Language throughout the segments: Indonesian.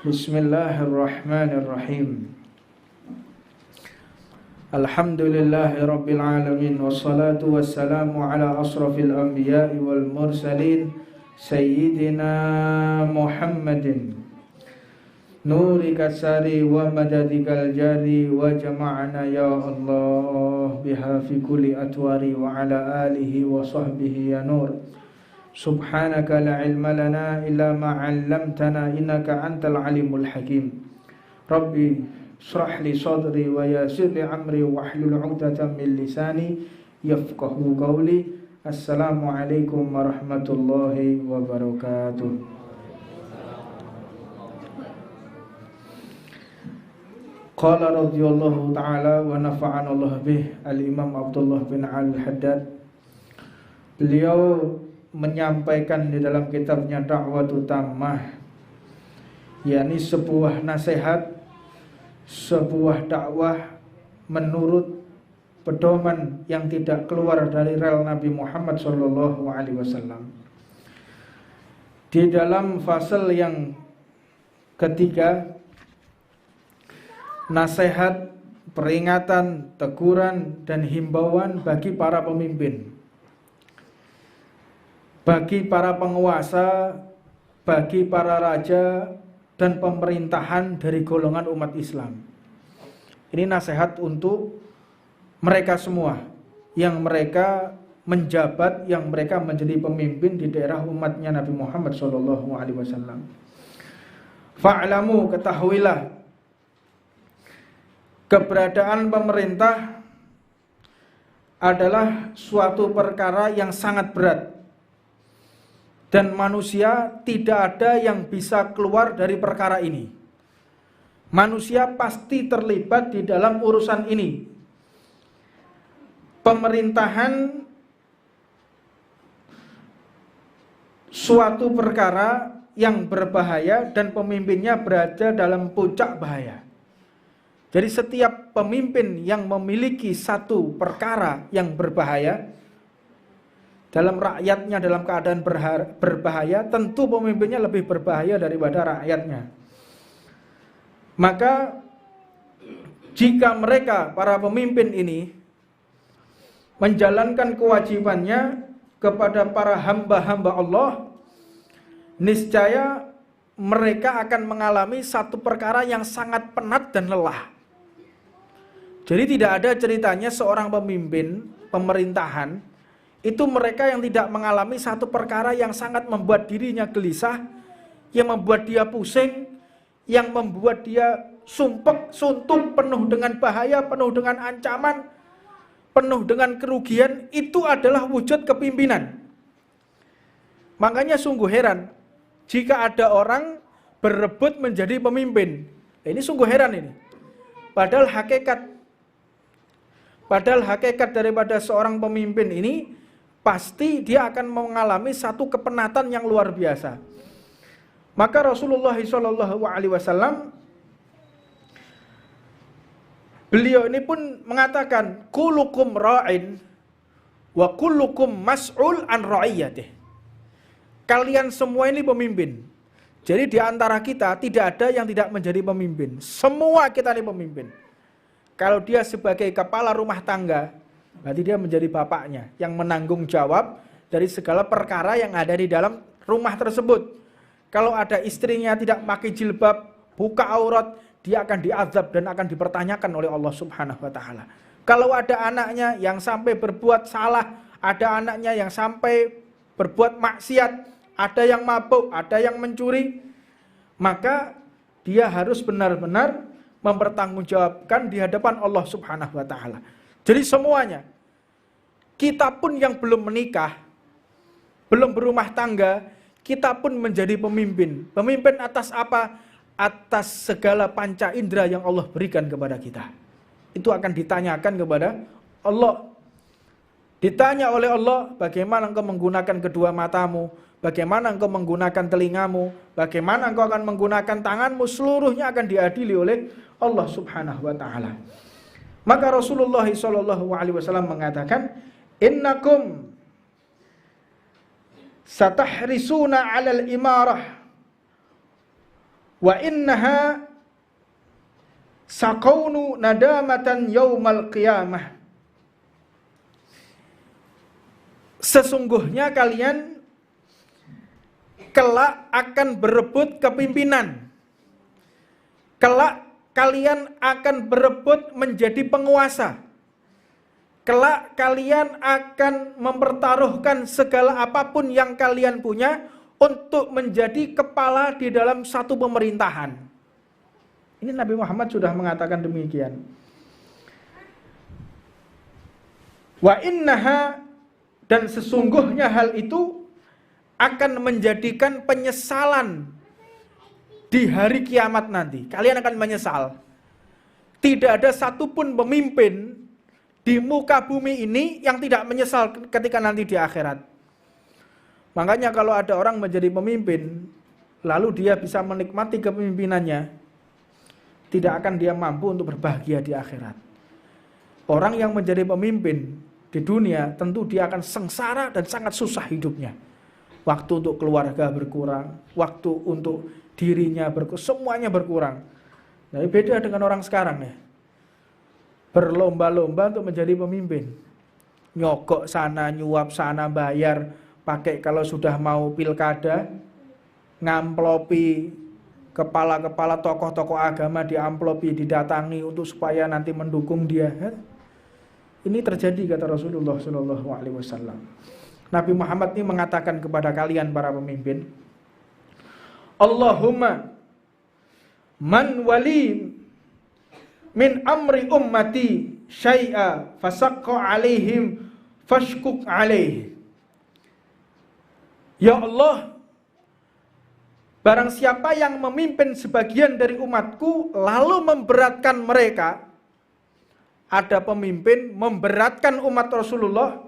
Bismillahirrahmanirrahim. Alhamdulillahi rabbil alamin, wassalatu wassalamu ala asrafil anbiya'i wal mursalin sayyidina Muhammadin nurika sari wa madadikal jari wa jama'ana ya Allah biha fi kulli atwari wa ala alihi wa sahbihi ya nur. Subhanaka la ilma lana illa ma 'allamtana innaka antal alimul hakim. Rabbi shrah li sadri wa yassir li amri wahlul 'uqdatam min lisani yafqahu qawli. Assalamualaikum warahmatullahi wabarakatuh. Qala radhiyallahu ta'ala wa nafa'ana Allah bih al-Imam Abdullah bin Al-Haddad. Beliau menyampaikan di dalam kitabnya Da'watut Tammah, yakni sebuah nasihat, sebuah dakwah menurut pedoman yang tidak keluar dari rel Nabi Muhammad SAW. Di dalam fasal yang ketiga, nasihat, peringatan, teguran, dan himbauan bagi para pemimpin, bagi para penguasa, bagi para raja dan pemerintahan dari golongan umat Islam. Ini nasihat untuk mereka semua yang mereka menjabat, yang mereka menjadi pemimpin di daerah umatnya Nabi Muhammad SAW. Fa'lamu, ketahuilah, keberadaan pemerintah adalah suatu perkara yang sangat berat, dan manusia tidak ada yang bisa keluar dari perkara ini. Manusia pasti terlibat di dalam urusan ini. Pemerintahan suatu perkara yang berbahaya dan pemimpinnya berada dalam puncak bahaya. Jadi setiap pemimpin yang memiliki satu perkara yang berbahaya dalam rakyatnya, dalam keadaan berbahaya, tentu pemimpinnya lebih berbahaya daripada rakyatnya. Maka jika mereka, para pemimpin ini, menjalankan kewajibannya kepada para hamba-hamba Allah, niscaya mereka akan mengalami satu perkara yang sangat penat dan lelah. Jadi tidak ada ceritanya seorang pemimpin pemerintahan itu mereka yang tidak mengalami satu perkara yang sangat membuat dirinya gelisah, yang membuat dia pusing, yang membuat dia sumpek, suntuk, penuh dengan bahaya, penuh dengan ancaman, penuh dengan kerugian. Itu adalah wujud kepimpinan. Makanya sungguh heran jika ada orang berebut menjadi pemimpin. Ini sungguh heran ini. Padahal hakikat daripada seorang pemimpin ini pasti dia akan mengalami satu kepenatan yang luar biasa. Maka Rasulullah SAW, beliau ini pun mengatakan, kullukum ra'in wa kullukum mas'ul an ra'iyatih. Kalian semua ini pemimpin. Jadi di antara kita tidak ada yang tidak menjadi pemimpin. Semua kita ini pemimpin. Kalau dia sebagai kepala rumah tangga, berarti dia menjadi bapaknya yang menanggung jawab dari segala perkara yang ada di dalam rumah tersebut. Kalau ada istrinya tidak pakai jilbab, buka aurat, dia akan diazab dan akan dipertanyakan oleh Allah Subhanahu wa taala. Kalau ada anaknya yang sampai berbuat salah, ada anaknya yang sampai berbuat maksiat, ada yang mabuk, ada yang mencuri, maka dia harus benar-benar mempertanggungjawabkan di hadapan Allah Subhanahu wa taala. Jadi semuanya, kita pun yang belum menikah, belum berumah tangga, kita pun menjadi pemimpin. Pemimpin atas apa? Atas segala panca indera yang Allah berikan kepada kita. Itu akan ditanyakan kepada Allah. Ditanya oleh Allah, bagaimana engkau menggunakan kedua matamu, bagaimana engkau menggunakan telingamu, bagaimana engkau akan menggunakan tanganmu, seluruhnya akan diadili oleh Allah Subhanahu wa taala. Maka Rasulullah SAW mengatakan, innakum satahrisuna 'alal imarah Wa innaha saqawnu nadamatan yaumal qiyamah. Sesungguhnya kalian kelak akan berebut kepimpinan. Kelak kalian akan berebut menjadi penguasa. Kelak kalian akan mempertaruhkan segala apapun yang kalian punya untuk menjadi kepala di dalam satu pemerintahan. Ini Nabi Muhammad sudah mengatakan demikian. Wa innaha, dan sesungguhnya hal itu akan menjadikan penyesalan di hari kiamat nanti. Kalian akan menyesal. Tidak ada satupun pemimpin di muka bumi ini yang tidak menyesal ketika nanti di akhirat. Makanya kalau ada orang menjadi pemimpin, lalu dia bisa menikmati kepemimpinannya, tidak akan dia mampu untuk berbahagia di akhirat. Orang yang menjadi pemimpin di dunia, tentu dia akan sengsara dan sangat susah hidupnya. Waktu untuk keluarga berkurang, waktu untuk dirinya berkurang, semuanya berkurang. Nah, beda dengan orang sekarang ya. Berlomba-lomba untuk menjadi pemimpin. Nyogok sana, nyuap sana, bayar, pakai kalau sudah mau pilkada, ngamplopi kepala-kepala tokoh-tokoh agama, diamplopi, didatangi untuk supaya nanti mendukung dia. Ini terjadi kata Rasulullah SAW. Nabi Muhammad ini mengatakan kepada kalian para pemimpin, Allahumma man wali min amri ummati syai'a fasaqqa alaihim fashkuk alaih. Ya Allah, barang siapa yang memimpin sebagian dari umatku lalu memberatkan mereka, ada pemimpin memberatkan umat Rasulullah,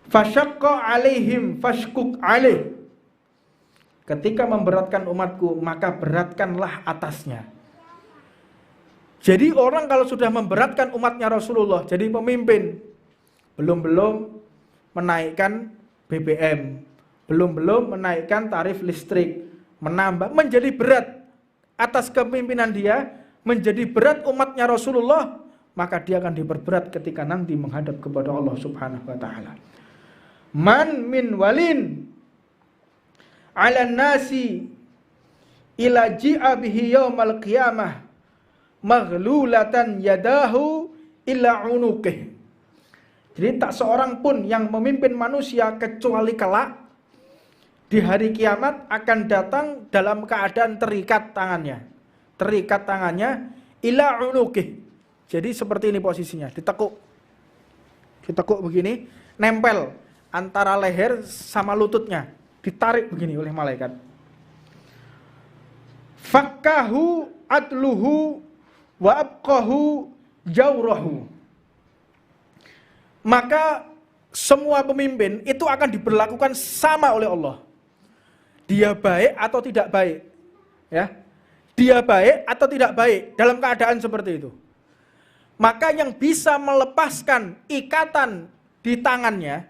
fashaqqa alaihim fashkuk alaih. Ketika memberatkan umatku, maka beratkanlah atasnya. Jadi orang kalau sudah memberatkan umatnya Rasulullah, jadi pemimpin, belum menaikkan BBM, belum menaikkan tarif listrik, menambah, menjadi berat atas kepemimpinan dia, menjadi berat umatnya Rasulullah, maka dia akan diperberat ketika nanti menghadap kepada Allah Subhanahu wa taala. Man min walin ala nasi ila ji'a bihi yaumal qiyamah maghlulatan yadahu illa unuqih. Jadi tak seorang pun yang memimpin manusia kecuali kelak di hari kiamat akan datang dalam keadaan terikat tangannya. Terikat tangannya illa unuqih. Jadi seperti ini posisinya, ditekuk. Ditekuk begini, nempel antara leher sama lututnya, ditarik begini oleh malaikat. Fakkahu adluhu wa abqahu jawrahu. Maka semua pemimpin itu akan diberlakukan sama oleh Allah. Dia baik atau tidak baik, ya. Dia baik atau tidak baik dalam keadaan seperti itu. Maka yang bisa melepaskan ikatan di tangannya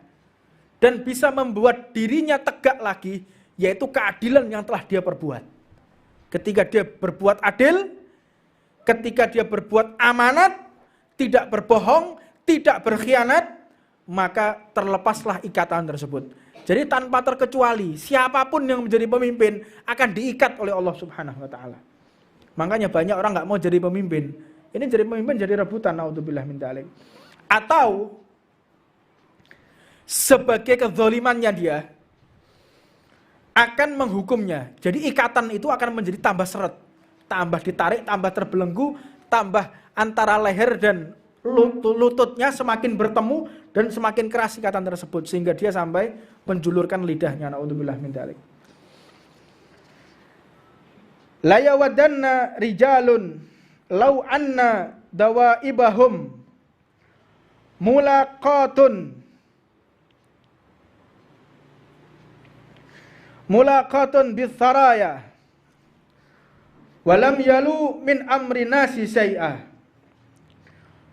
dan bisa membuat dirinya tegak lagi, yaitu keadilan yang telah dia perbuat. Ketika dia berbuat adil, ketika dia berbuat amanat, tidak berbohong, tidak berkhianat, maka terlepaslah ikatan tersebut. Jadi tanpa terkecuali, siapapun yang menjadi pemimpin akan diikat oleh Allah Subhanahu wa taala. Makanya banyak orang nggak mau jadi pemimpin. Ini jadi pemimpin jadi rebutan, naudzubillah min dzalik. Atau sebagai kezalimannya dia akan menghukumnya. Jadi ikatan itu akan menjadi tambah seret, tambah ditarik, tambah terbelenggu, tambah antara leher dan lututnya semakin bertemu dan semakin keras ikatan tersebut sehingga dia sampai menjulurkan lidahnya, naudzubillah min dzalik. La yawadanna rijalun law anna dawaibahum mulaqatun bitharaya walam yalu min amri nasi syai'ah.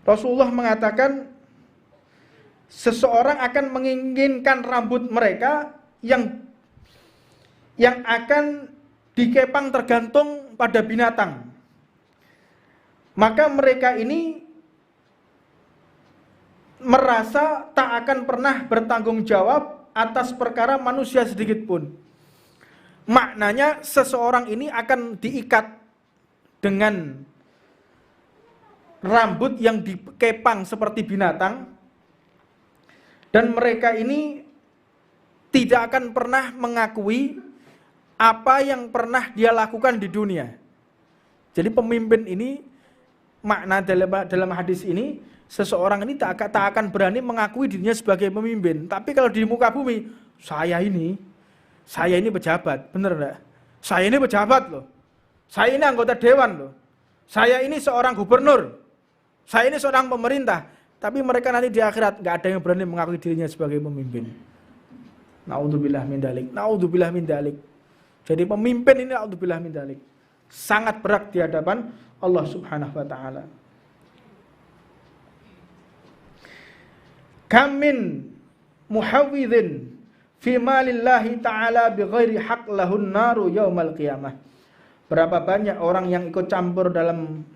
Rasulullah mengatakan seseorang akan menginginkan rambut mereka yang akan dikepang tergantung pada binatang. Maka mereka ini merasa tak akan pernah bertanggung jawab atas perkara manusia sedikit pun. Maknanya seseorang ini akan diikat dengan rambut yang dikepang seperti binatang, dan mereka ini tidak akan pernah mengakui apa yang pernah dia lakukan di dunia. Jadi pemimpin ini, makna dalam hadis ini, seseorang ini tak akan berani mengakui dirinya sebagai pemimpin. Tapi kalau di muka bumi, saya ini pejabat, bener enggak? Saya ini pejabat loh. Saya ini anggota dewan loh. Saya ini seorang gubernur. Saya ini seorang pemerintah. Tapi mereka nanti di akhirat nggak ada yang berani mengakui dirinya sebagai pemimpin. Naudzubillah min dalik. Naudzubillah min dalik. Jadi pemimpin ini naudzubillah min dalik. Sangat berat di hadapan Allah Subhanahu wa taala. Kam min muhawwidhin fi malillahi ta'ala bighairi haq lahun naru yaumal qiyamah. Berapa banyak orang yang ikut campur dalam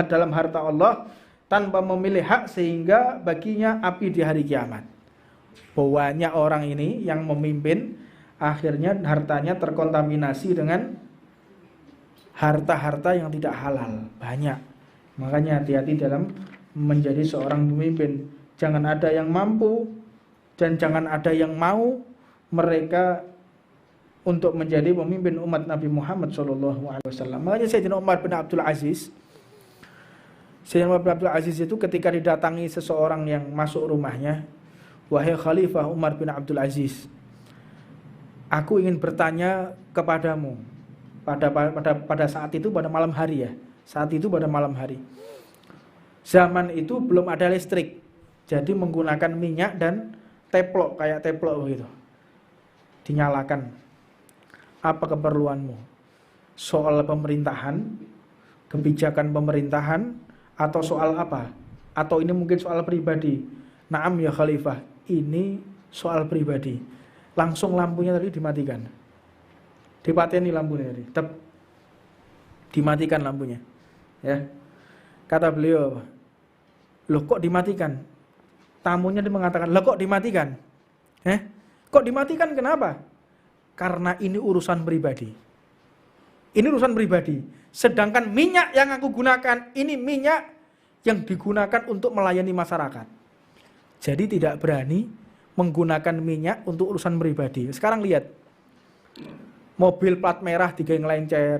dalam harta Allah tanpa memilih hak sehingga baginya api di hari kiamat. Banyak orang ini yang memimpin akhirnya hartanya terkontaminasi dengan harta-harta yang tidak halal. Banyak. Makanya hati-hati dalam menjadi seorang pemimpin. Jangan ada yang mampu dan jangan ada yang mau mereka untuk menjadi pemimpin umat Nabi Muhammad SAW. Makanya Sayyidina Umar bin Abdul Aziz, itu ketika didatangi seseorang yang masuk rumahnya, wahai Khalifah Umar bin Abdul Aziz, aku ingin bertanya kepadamu pada saat itu, pada malam hari ya. Saat itu pada malam hari. Zaman itu belum ada listrik. Jadi menggunakan minyak dan teplok, kayak teplok begitu. Dinyalakan. Apa keperluanmu? Soal pemerintahan, kebijakan pemerintahan, atau soal apa? Atau ini mungkin soal pribadi? Naam ya Khalifah, ini soal pribadi. Langsung lampunya tadi dimatikan. Dipateni lampunya tadi. Dimatikan lampunya. Ya. Kata beliau, loh kok dimatikan? Tamunya dia mengatakan, loh kok dimatikan? Kok dimatikan kenapa? Karena ini urusan pribadi. Ini urusan pribadi. Sedangkan minyak yang aku gunakan, ini minyak yang digunakan untuk melayani masyarakat. Jadi tidak berani menggunakan minyak untuk urusan pribadi. Sekarang lihat. Mobil plat merah digeng lencer.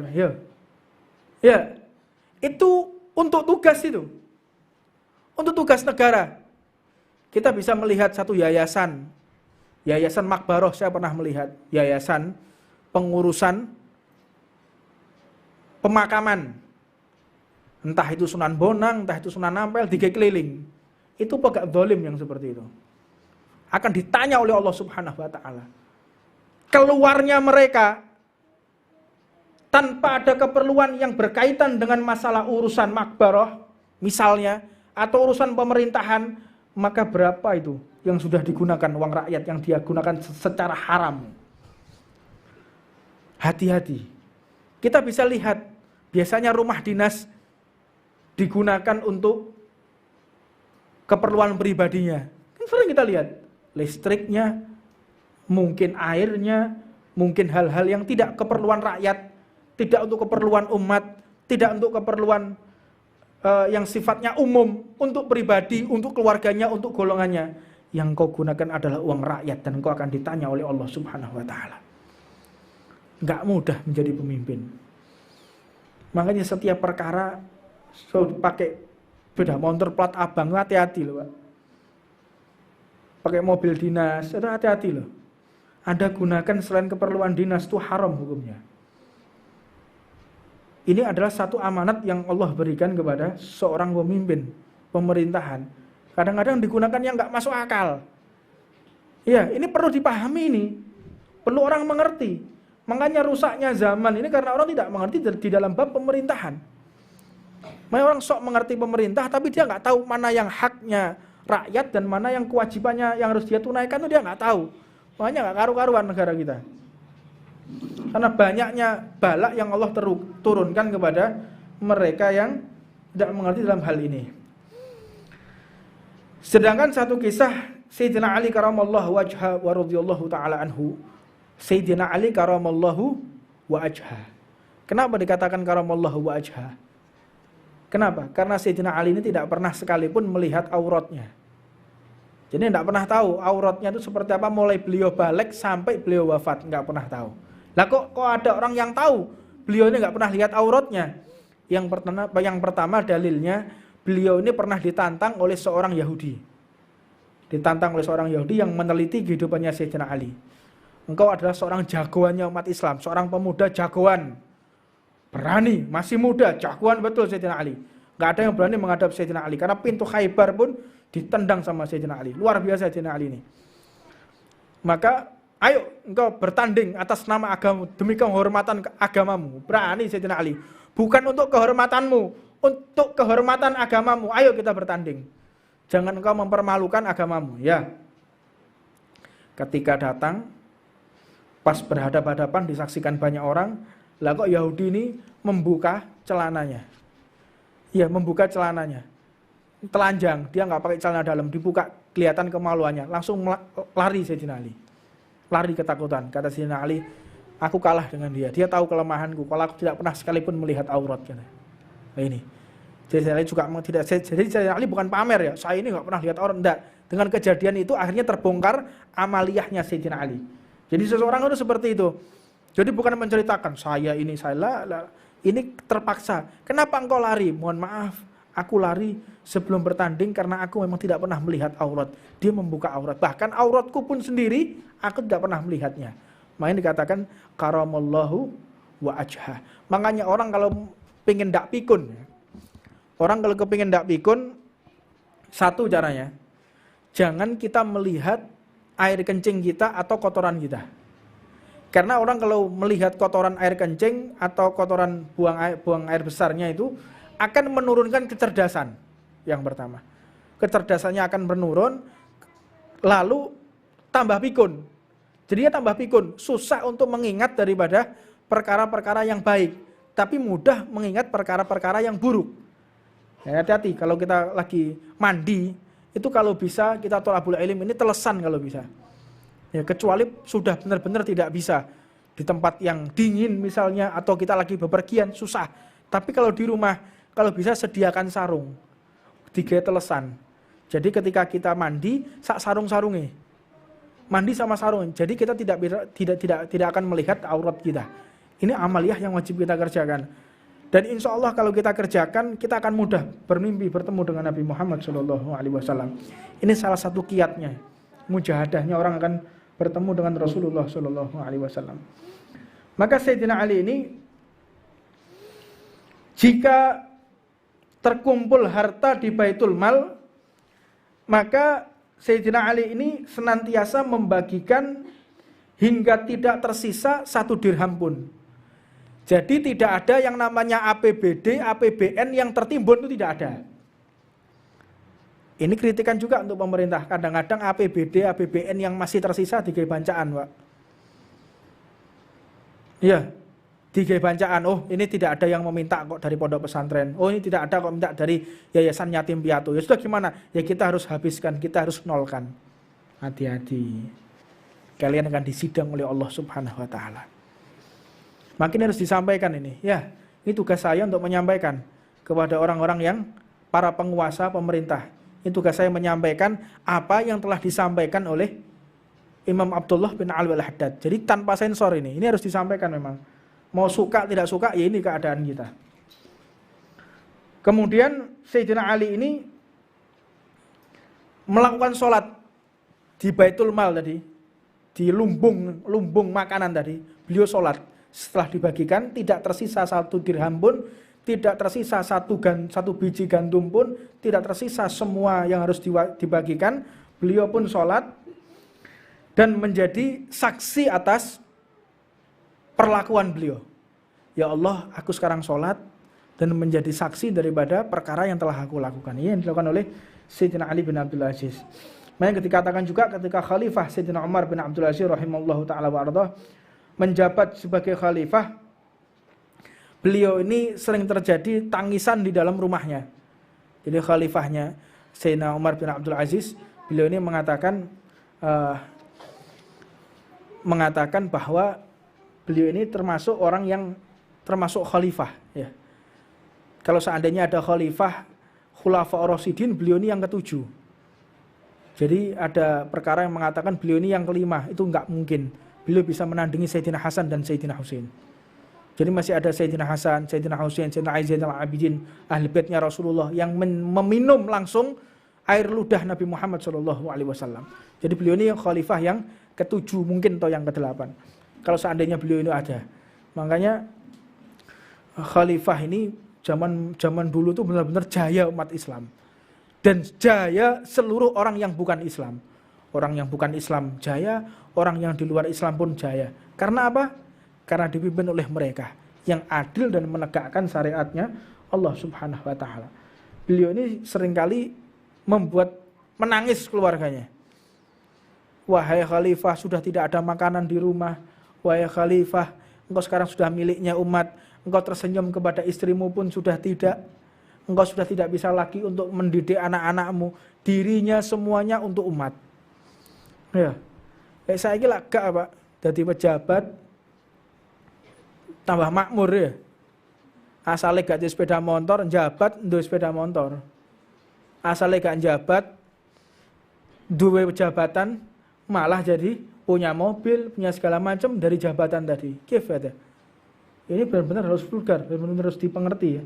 Ya. Itu untuk tugas itu. Untuk tugas negara. Kita bisa melihat satu yayasan Makbaroh, saya pernah melihat yayasan pengurusan pemakaman. Entah itu Sunan Bonang, entah itu Sunan Ampel, digekeliling. Itu pegawai zalim yang seperti itu. Akan ditanya oleh Allah Subhanahu wa taala. Keluarnya mereka tanpa ada keperluan yang berkaitan dengan masalah urusan Makbaroh, misalnya, atau urusan pemerintahan, maka berapa itu yang sudah digunakan uang rakyat yang dia gunakan secara haram. Hati-hati. Kita bisa lihat, biasanya rumah dinas digunakan untuk keperluan pribadinya. Kan sering kita lihat, listriknya, mungkin airnya, mungkin hal-hal yang tidak keperluan rakyat, tidak untuk keperluan umat, tidak untuk keperluan yang sifatnya umum, untuk pribadi, untuk keluarganya, untuk golongannya. Yang kau gunakan adalah uang rakyat dan kau akan ditanya oleh Allah Subhanahu wa taala. Enggak mudah menjadi pemimpin. Makanya setiap perkara pakai sepeda motor plat abang, hati-hati loh, Pak. Pakai mobil dinas, hati-hati loh. Anda gunakan selain keperluan dinas itu haram hukumnya. Ini adalah satu amanat yang Allah berikan kepada seorang pemimpin pemerintahan. Kadang-kadang digunakan yang nggak masuk akal. Ya, ini perlu dipahami ini. Perlu orang mengerti. Makanya rusaknya zaman ini karena orang tidak mengerti di dalam bab pemerintahan. Makanya orang sok mengerti pemerintah, tapi dia nggak tahu mana yang haknya rakyat dan mana yang kewajibannya yang harus dia tunaikan itu dia nggak tahu. Makanya nggak karu-karuan negara kita. Karena banyaknya balak yang Allah turunkan kepada mereka yang tidak mengerti dalam hal ini. Sedangkan satu kisah Sayyidina Ali karamallahu wajha wa radhiyallahu ta'ala anhu. Sayyidina Ali karamallahu wajha. Kenapa dikatakan karamallahu wajha? Kenapa? Karena Sayyidina Ali ini tidak pernah sekalipun melihat auratnya. Jadi tidak pernah tahu auratnya itu seperti apa mulai beliau balik sampai beliau wafat, nggak pernah tahu. Lah kok ada orang yang tahu beliau ini nggak pernah lihat auratnya? Yang pertama dalilnya beliau ini pernah ditantang oleh seorang Yahudi. Ditantang oleh seorang Yahudi yang meneliti kehidupannya Sayyidina Ali. Engkau adalah seorang jagoannya umat Islam, seorang pemuda jagoan. Berani, masih muda, jagoan betul Sayyidina Ali. Nggak ada yang berani menghadap Sayyidina Ali karena pintu Khaybar pun ditendang sama Sayyidina Ali. Luar biasa Sayyidina Ali ini. Maka ayo engkau bertanding atas nama agamamu demi kehormatan agamamu. Berani Sayyidina Ali. Bukan untuk kehormatanmu, untuk kehormatan agamamu. Ayo kita bertanding. Jangan engkau mempermalukan agamamu, ya. Ketika datang, pas berhadapan-hadapan disaksikan banyak orang, lah kok Yahudi ini membuka celananya. Iya, membuka celananya. Telanjang, dia nggak pakai celana dalam, dibuka, kelihatan kemaluannya. Langsung lari Sayyidina Ali. Lari ketakutan. Kata Sayyidina Ali, aku kalah dengan dia. Dia tahu kelemahanku. Kalau aku tidak pernah sekalipun melihat aurat. Nah ini. Jadi Sayyidina Ali juga tidak. Jadi Sayyidina Ali bukan pamer ya. Saya ini nggak pernah lihat aurat. Enggak. Dengan kejadian itu akhirnya terbongkar amaliyahnya Sayyidina Ali. Jadi seseorang itu seperti itu. Jadi bukan menceritakan saya ini ini terpaksa. Kenapa engkau lari? Mohon maaf, aku lari sebelum bertanding karena aku memang tidak pernah melihat aurat. Dia membuka aurat. Bahkan auratku pun sendiri aku tidak pernah melihatnya. Makanya dikatakan karamallahu wa ajha. Makanya orang kalau pengen dak pikun, orang kalau kepingin dak pikun, satu caranya, jangan kita melihat air kencing kita atau kotoran kita. Karena orang kalau melihat kotoran air kencing atau kotoran buang air besarnya itu akan menurunkan kecerdasan. Yang pertama, kecerdasannya akan menurun, lalu tambah pikun. Jadinya tambah pikun, susah untuk mengingat daripada perkara-perkara yang baik, tapi mudah mengingat perkara-perkara yang buruk. Ya, hati-hati kalau kita lagi mandi, itu kalau bisa kita thalabul ilm ini telesan kalau bisa. Ya, kecuali sudah benar-benar tidak bisa di tempat yang dingin misalnya atau kita lagi bepergian susah. Tapi kalau di rumah kalau bisa sediakan sarung 3 telesan. Jadi ketika kita mandi sak sarung-sarunge. Mandi sama sarung. Jadi kita tidak akan melihat aurat kita. Ini amaliyah yang wajib kita kerjakan. Dan insya Allah kalau kita kerjakan kita akan mudah bermimpi bertemu dengan Nabi Muhammad SAW. Ini salah satu kiatnya. Mujahadahnya orang akan bertemu dengan Rasulullah SAW. Maka Sayyidina Ali ini jika terkumpul harta di Baitul Mal, maka Sayyidina Ali ini senantiasa membagikan hingga tidak tersisa 1 dirham pun. Jadi tidak ada yang namanya APBD, APBN yang tertimbun, itu tidak ada. Ini kritikan juga untuk pemerintah. Kadang-kadang APBD, APBN yang masih tersisa digawe bancaan, Pak. Iya, digawe bancaan. Oh, ini tidak ada yang meminta kok dari pondok pesantren. Oh, ini tidak ada kok minta dari yayasan yatim piatu. Ya sudah gimana? Ya kita harus habiskan, kita harus nolkan. Hati-hati. Kalian akan disidang oleh Allah Subhanahu wa taala. Makin harus disampaikan ini. Ya, ini tugas saya untuk menyampaikan kepada orang-orang yang para penguasa pemerintah. Ini tugas saya menyampaikan apa yang telah disampaikan oleh Imam Abdullah bin Alwi al-Haddad. Jadi tanpa sensor ini harus disampaikan memang. Mau suka tidak suka, ya ini keadaan kita. Kemudian Sayyidina Ali ini melakukan sholat di Baitul Mal tadi, di lumbung makanan tadi, beliau sholat. Setelah dibagikan tidak tersisa 1 dirham pun, tidak tersisa satu biji gandum pun, tidak tersisa semua yang harus dibagikan. Beliau pun sholat dan menjadi saksi atas perlakuan beliau. Ya Allah, aku sekarang sholat dan menjadi saksi daripada perkara yang telah aku lakukan. Ini yang dilakukan oleh Sayyidina Ali bin Abdul Aziz. Makanya dikatakan juga ketika Khalifah Sayyidina Umar bin Abdul Aziz rahimahullahu ta'ala wa ardhah menjabat sebagai khalifah, beliau ini sering terjadi tangisan di dalam rumahnya. Jadi khalifahnya Sayyidina Umar bin Abdul Aziz, beliau ini mengatakan bahwa beliau ini termasuk orang yang termasuk khalifah, ya. Kalau seandainya ada khalifah Khulafa Ar-Rasyidin, beliau ini yang ketujuh. Jadi ada perkara yang mengatakan beliau ini yang kelima, itu enggak mungkin. Beliau bisa menandingi Sayyidina Hasan dan Sayyidina Husain. Jadi masih ada Sayyidina Hasan, Sayyidina Husain, Sayyidina Ali Zainal Abidin, ahli baitnya Rasulullah yang meminum langsung air ludah Nabi Muhammad SAW. Jadi beliau ini yang khalifah yang ketujuh, mungkin atau yang kedelapan. Kalau seandainya beliau ini ada. Makanya khalifah ini zaman dulu tuh benar-benar jaya umat Islam. Dan jaya seluruh orang yang bukan Islam. Orang yang bukan Islam jaya, orang yang di luar Islam pun jaya. Karena apa? Karena dipimpin oleh mereka yang adil dan menegakkan syariatnya Allah Subhanahu wa taala. Beliau ini seringkali membuat menangis keluarganya. Wahai khalifah, sudah tidak ada makanan di rumah. Wahai khalifah, engkau sekarang sudah miliknya umat. Engkau tersenyum kepada istrimu pun sudah tidak. Engkau sudah tidak bisa lagi untuk mendidik anak-anakmu. Dirinya semuanya untuk umat. Ya, saya kira gak Pak, jadi pejabat tambah makmur ya. Asalnya gak di sepeda motor, jabat duwe sepeda motor. Asalnya gak jabat, duwe jabatan, malah jadi punya mobil, punya segala macam dari jabatan tadi. Kifat ya. Ini benar-benar harus vulgar, benar-benar harus dipengerti ya.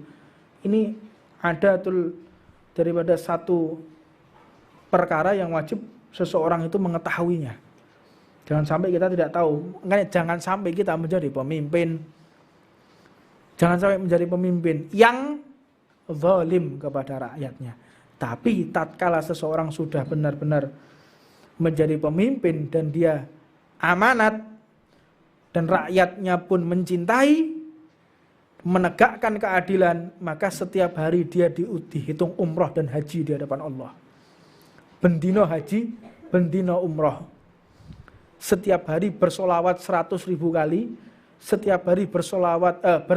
Ini ada daripada satu perkara yang wajib seseorang itu mengetahuinya. Jangan sampai kita tidak tahu. Jangan sampai kita menjadi pemimpin. Jangan sampai menjadi pemimpin yang zalim kepada rakyatnya. Tapi tatkala seseorang sudah benar-benar menjadi pemimpin dan dia amanat dan rakyatnya pun mencintai, menegakkan keadilan, maka setiap hari dia dihitung umroh dan haji di hadapan Allah. Bendino haji, bendino umroh. Setiap hari bersolawat 100.000 kali, setiap hari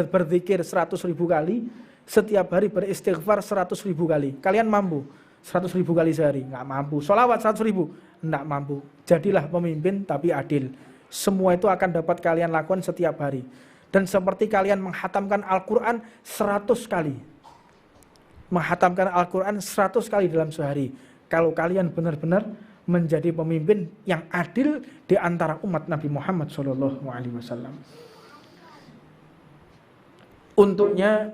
berzikir 100.000 kali, setiap hari beristighfar 100.000 kali. Kalian mampu 100.000 kali sehari? Nggak mampu. Solawat 100.000? Nggak mampu. Jadilah pemimpin tapi adil. Semua itu akan dapat kalian lakukan setiap hari. Dan seperti kalian menghatamkan Al-Quran 100 kali. Menghatamkan Al-Quran 100 kali dalam sehari. Kalau kalian benar-benar menjadi pemimpin yang adil di antara umat Nabi Muhammad SAW. Untuknya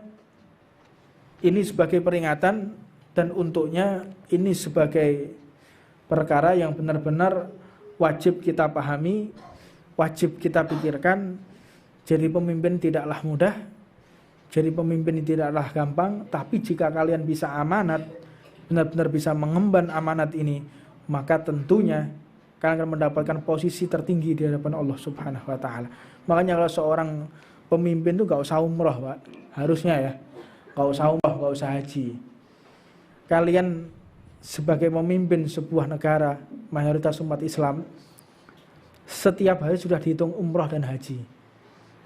ini sebagai peringatan dan untuknya ini sebagai perkara yang benar-benar wajib kita pahami, wajib kita pikirkan. Jadi pemimpin tidaklah mudah, jadi pemimpin tidaklah gampang, tapi jika kalian bisa amanat, benar-benar bisa mengemban amanat ini, maka tentunya kalian akan mendapatkan posisi tertinggi di hadapan Allah Subhanahu wa taala. Makanya kalau seorang pemimpin itu gak usah umroh, Pak. Harusnya ya. Gak usah umroh, gak usah haji. Kalian sebagai pemimpin sebuah negara mayoritas umat Islam, setiap hari sudah dihitung umroh dan haji.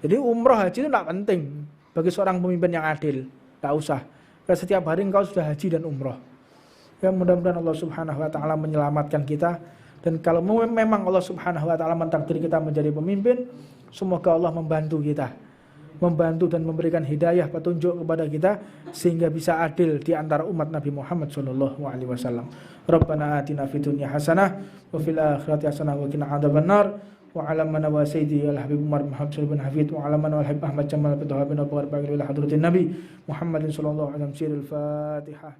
Jadi umroh haji itu tidak penting bagi seorang pemimpin yang adil. Tak usah. Karena setiap hari engkau sudah haji dan umroh. Ya mudah-mudahan Allah Subhanahu wa taala menyelamatkan kita. Dan kalau memang Allah Subhanahu wa taala mentakdir kita menjadi pemimpin, semoga Allah membantu kita. Membantu dan memberikan hidayah petunjuk kepada kita sehingga bisa adil di antara umat Nabi Muhammad SAW. Rabbana atina fid dunya hasanah wa fil akhirati hasanah wa qina adzabannar. Wa ala man wa sayyidi al-habib Umar bin Habib bin Hafid wa ala man wa al-habib Ahmad Jamal bin Tawab bin Abu Bakar ila hadratin Nabi Muhammadin sallallahu alaihi wasallam. Al-Fatihah.